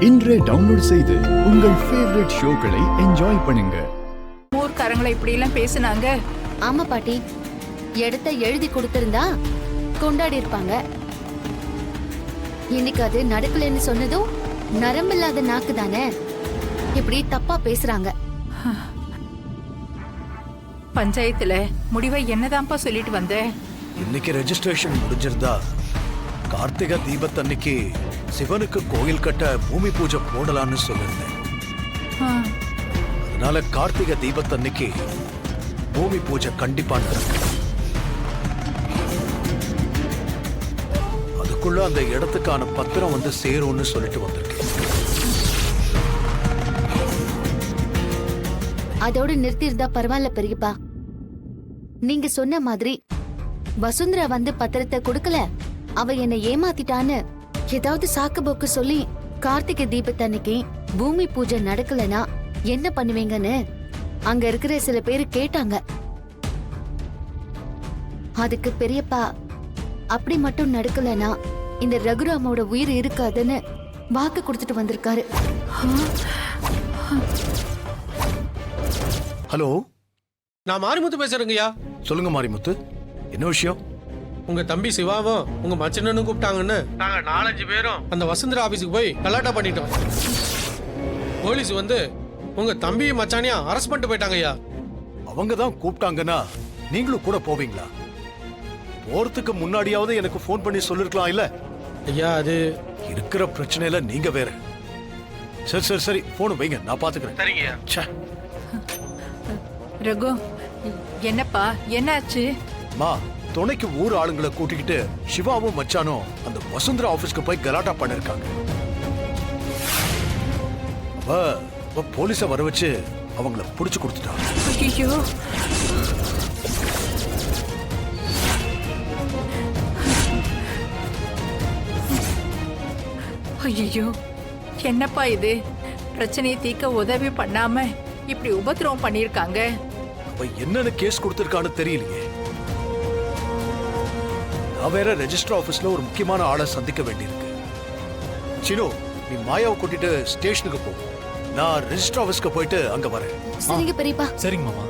இன்றே டவுன்லோட் செய்து உங்கள் ஃபேவரட் ஷோக்களை என்ஜாய் பண்ணுங்க. ஊர்க்காரங்களை இப்படி எல்லாம் பேசுனாங்க. ஆமா பாட்டி, இடத்த எழுதி கொடுத்திருந்தா கொண்டாடி இருப்பாங்க. இன்னைக்கு அது நடக்கலன்னு சொன்னதும் நரம்பில்லாத நாக்கு தானே இப்படி தப்பா பேசுறாங்க. பஞ்சாயத்துல முடிவை என்னதான்ப்பா சொல்லிட்டு வந்த? இன்னைக்கு ரெஜிஸ்ட்ரேஷன் முடிஞ்சிருந்தா கார்த்திகை தீபத்தன்னைக்கு சிவனுக்கு கோயில் கட்ட பூமி பூஜை போடலான்னு சொல்லிருந்தேன். அதனால கார்த்திகை தீபத்தன்னைக்கு பூமி பூஜை கண்டிப்பா நடக்கும். அதுக்குள்ள அந்த இடத்துக்கான பத்திரம் வந்து சேரும்னு சொல்லிட்டு வந்திருக்கேன். அதோட நிறுத்தி இருந்தா பரவாயில்ல பெரியப்பா. நீங்க சொன்ன மாதிரி வசுந்தரா வந்து பத்திரத்தை கொடுக்கல, அவ என்னை ஏமாத்திட்டான்னு ஏதாவது சாக்கு போக்கு சொல்லி கார்த்திகை தீபத்தன்னைக்கு பூமி பூஜை நடக்கலனா என்ன பண்ணுவீங்கன்னு அங்க இருக்கிற சில பேரு கேட்டாங்க. அதுக்கு பெரியப்பா அப்படி மட்டும் நடக்கலனா இந்த ரகுராமோட உயிர் இருக்காதுன்னு வாக்கு கொடுத்துட்டு வந்திருக்காரு. ஹலோ, நான் மாரிமுத்து பேசுறேங்கய்யா. சொல்லுங்க மாரிமுத்து, என்ன விஷயம்? உங்க தம்பி சிவாவும் உங்க மச்சனனும் கூப்பிட்டாங்கன்னு நாங்க 4-5 பேரும் அந்த வசுந்தரா ஆபீஸுக்கு போய் கலாட்டா பண்ணிட்டோம். போலீஸ் வந்து உங்க தம்பியும் மச்சானையும் அரெஸ்ட் பண்ணிட்டு போயிட்டாங்கய்யா. அவங்க தான் கூப்பிட்டாங்கன்னா நீங்களும் கூட போவீங்களா? போறதுக்கு முன்னாடியாவது எனக்கு ஃபோன் பண்ணி சொல்லிருக்கலாம் இல்ல? ஐயா, அது இருக்கிற பிரச்சனையில நீங்க வேற. சரி சரி சரி, போன் வைங்க, நான் பாத்துக்கிறேன். சரிங்கய்யா. ரகு, என்னப்பா என்னாச்சு? மா, துணைக்கு ஊர் ஆளுங்களை கூட்டிக்கிட்டு சிவாவும் மச்சானும் அந்த வசுந்தரா ஆபீஸ்க்கு போய் கலாட்டா பண்ணிருக்காங்க. அவ போலீஸ வர வச்சு அவங்கள புடிச்சு கொடுத்துட்டாங்க. ஐயோ, ஐயோ, என்னப்பா இது? பிரச்சனையை தீர்க்க உதவி பண்ணாம இப்படி உபத்திரவம் பண்ணிருக்காங்க. அவ என்னன்னு கேஸ் கொடுத்திருக்கான்னு தெரியலையே. நான் வேற ரெஜிஸ்டர் ஆபீஸ்ல ஒரு முக்கியமான ஆளை சந்திக்க வேண்டியிருக்கு. சினு, நீ மாயாவை கூட்டிட்டு ஸ்டேஷனுக்கு போ. நான் ரெஜிஸ்டர் ஆபீஸ்க்கு போயிட்டு அங்க வரேன். சரிங்க பெரியப்பா. சரிங்க மாமா,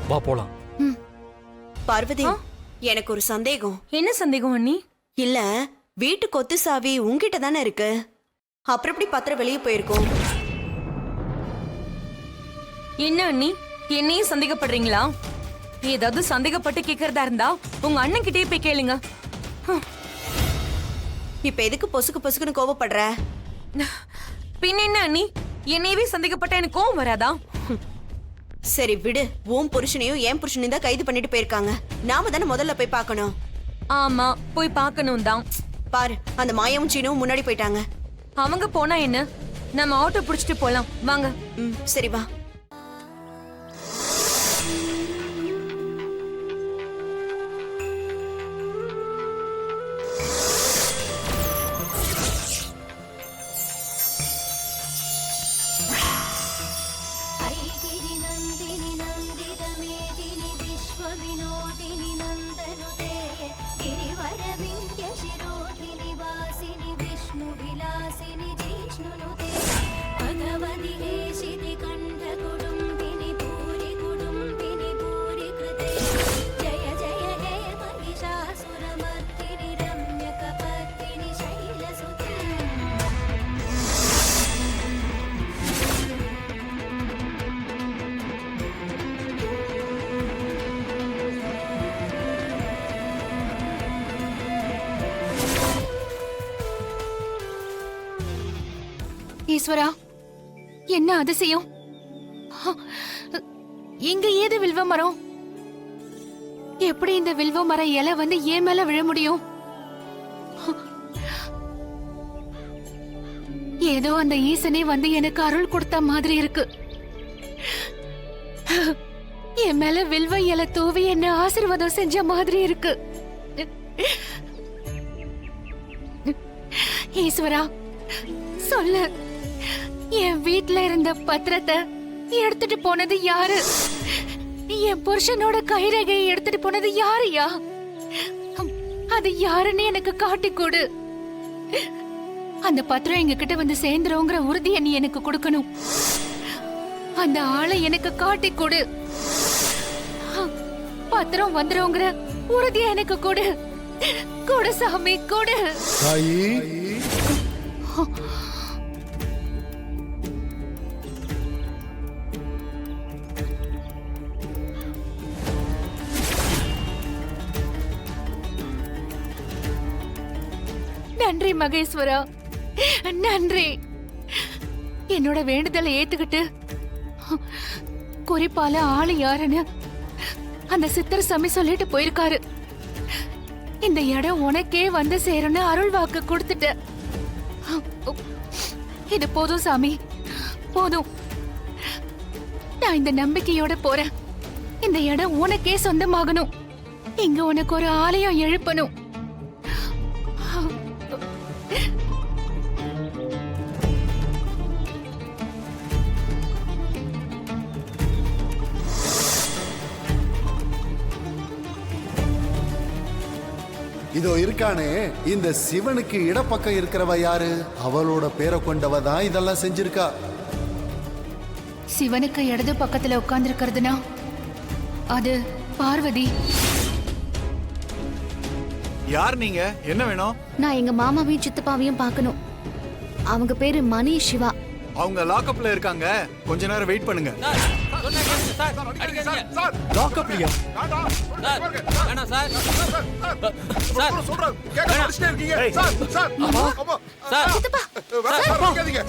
வா போலாம். பார்வதி, எனக்கு ஒரு சந்தேகம். என்ன சந்தேகம் அண்ணி? இல்ல, வீட்டு கொத்து சாவி உங்ககிட்ட தானே இருக்கு, அப்புறம் எப்படி பத்திரம் வெளியே போயிருக்கும்? என்ன அண்ணி, என்னையும் சந்தேகப்படுறீங்களா? ஏதாவது சந்தேகப்பட்டு கேக்குறதா இருந்தா உங்க அண்ணன் கிட்டே போய் கேளுங்க. இப்ப எதுக்கு பொசுக்கு பொசுக்குன்னு கோவப்படுற? பின்ன என்ன அண்ணி, என்னையவே சந்தேகப்பட்ட எனக்கு கோவம் வராதா? சரி விடு, உன் புருஷனையும் என் புருஷனையும் தான் கைது பண்ணிட்டு போயிருக்காங்க. நாம தானே முதல்ல போய் பார்க்கணும். ஆமா, போய் பார்க்கணும் தான். பாரு, அந்த மாயாவும் சீனும் முன்னாடி போயிட்டாங்க. அவங்க போனா என்ன, நம்ம ஆட்டோ புடிச்சிட்டு போலாம் வாங்க. சரி வா. ஈஸ்வரா, என்ன அதிசயம்! இங்க ஏது வில்வ மரம்? எப்படி இந்த வில்வ மரம் இலை வந்து ஏன் மேல விழ முடியும்? ஏதோ அந்த ஈசனே வந்து எனக்கு அருள் கொடுத்த மாதிரி இருக்கு. என் மேல வில்வ இலை தூவி என்ன ஆசீர்வாதம் செஞ்ச மாதிரி இருக்கு. ஈஸ்வரா, சொல்லு, என் வீட்ல இருந்த பத்திரத்தை எடுத்துட்டு போனது யாரு? என் புருஷனோட கைரேகையை எடுத்துட்டு போனது யாருயா? அது யாருன்னு எனக்கு காட்டி கொடு. அந்த பத்திரம் எங்க கிட்ட வந்து சேர்ந்துருங்கிற உறுதியை நீ எனக்கு கொடுக்கணும். அந்த ஆளை எனக்கு காட்டி கொடு. பத்திரம் வந்துருங்கிற உறுதியை எனக்கு கொடு. கொடு சாமி, கொடு. தாயி நன்றி மகேஸ்வரா, நன்றி. என்னோட வேண்டுதலை ஏத்துக்கிட்டு குறிப்பால ஆளு யாருன்னு அந்த சித்தர் சாமி சொல்லிட்டு போயிருக்காரு. இந்த இடம் உனக்கே வந்து சேரும்னு அருள் வாக்கு கொடுத்துட்ட. இது போதும் சாமி, போதும். நான் இந்த நம்பிக்கையோட போறேன். இந்த இடம் உனக்கே சொந்தமாகணும். இங்க உனக்கு ஒரு ஆலயம் எழுப்பணும். இதோ இருக்கானே இந்த சிவனுக்கு இடப்பக்கம் இருக்கிறவ யாரு? அவளோட பேரை கொண்டவ தான் இதெல்லாம் செஞ்சிருக்கா. சிவனுக்கு இடது பக்கத்துல உட்கார்ந்திருக்கிறதுனா அது பார்வதி. யார் நீங்க? என்ன வேணும்? நான் எங்க மாமாவையும் சித்தப்பாவையும் பார்க்கணும். அவங்க பேரு மணி சிவா. அவங்க லாக்அப்ல இருக்காங்க, கொஞ்ச நேரம் வெயிட் பண்ணுங்க. லாக்அப்லியா?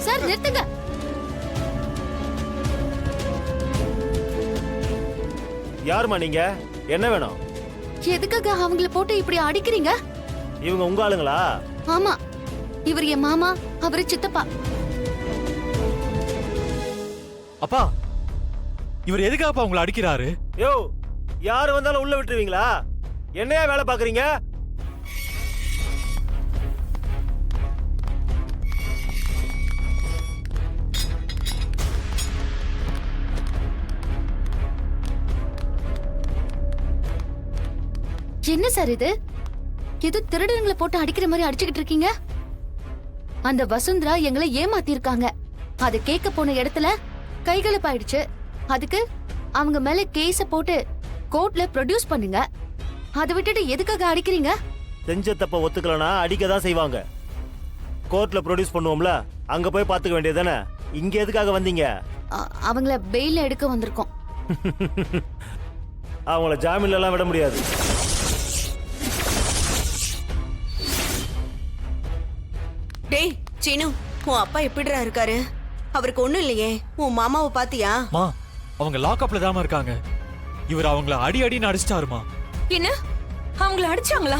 சார் நிறுத்துங்க. யாருமா நீங்க? என்ன வேணும்? எதுக்காக அவங்கள போட்டு இப்படி அடிக்கிறீங்க? இவங்க உங்க ஆளுங்களா? ஆமா, இவர் என் மாமா, அவரு சித்தப்பா. அப்பா, இவர் எதுக்காகப்பா உங்களை அடிக்கிறாரு? யோ, யாரு வந்தாலும் உள்ள விட்டுருவீங்களா? என்னையா வேலை பாக்குறீங்க? என்ன சார் இது? ஏதோ திருடங்களை போட்டு அடிக்கிற மாதிரி அடிச்சுக்கிட்டு இருக்கீங்க. அந்த வசுந்தரா எங்களை ஏமாத்தி இருக்காங்க. அதை கேட்க போன இடத்துல கைகலப்பாயிடுச்சு. அதுக்கு அவங்க மேல கேஸ போட்டு கோர்ட்ல ப்ரொடியூஸ் பண்ணுங்க. அதை விட்டுட்டு எதுக்காக அடிக்கிறீங்க? செஞ்ச தப்ப ஒத்துக்கலனா அடிக்க தான் செய்வாங்க. கோர்ட்ல ப்ரொடியூஸ் பண்ணுவோம்ல, அங்க போய் பாத்துக்க வேண்டியதுதானே. இங்க எதுக்காக வந்தீங்க? அவங்கள பெயில எடுக்க வந்திருக்கோம். அவங்கள ஜாமீன்ல எல்லாம் விட முடியாது. டேய் சீனு, உன் அப்பா எப்படிடா இருக்காரு? அவருக்கு ஒண்ணும் இல்லையே. உன் மாமாவை பாத்தியா? மா, அவங்க லாக்அப்ல தாமா இருக்காங்க. இவர் அவங்கள அடி அடின்னு அடிச்சிட்டாருமா. என்ன, அவங்கள அடிச்சாங்களா?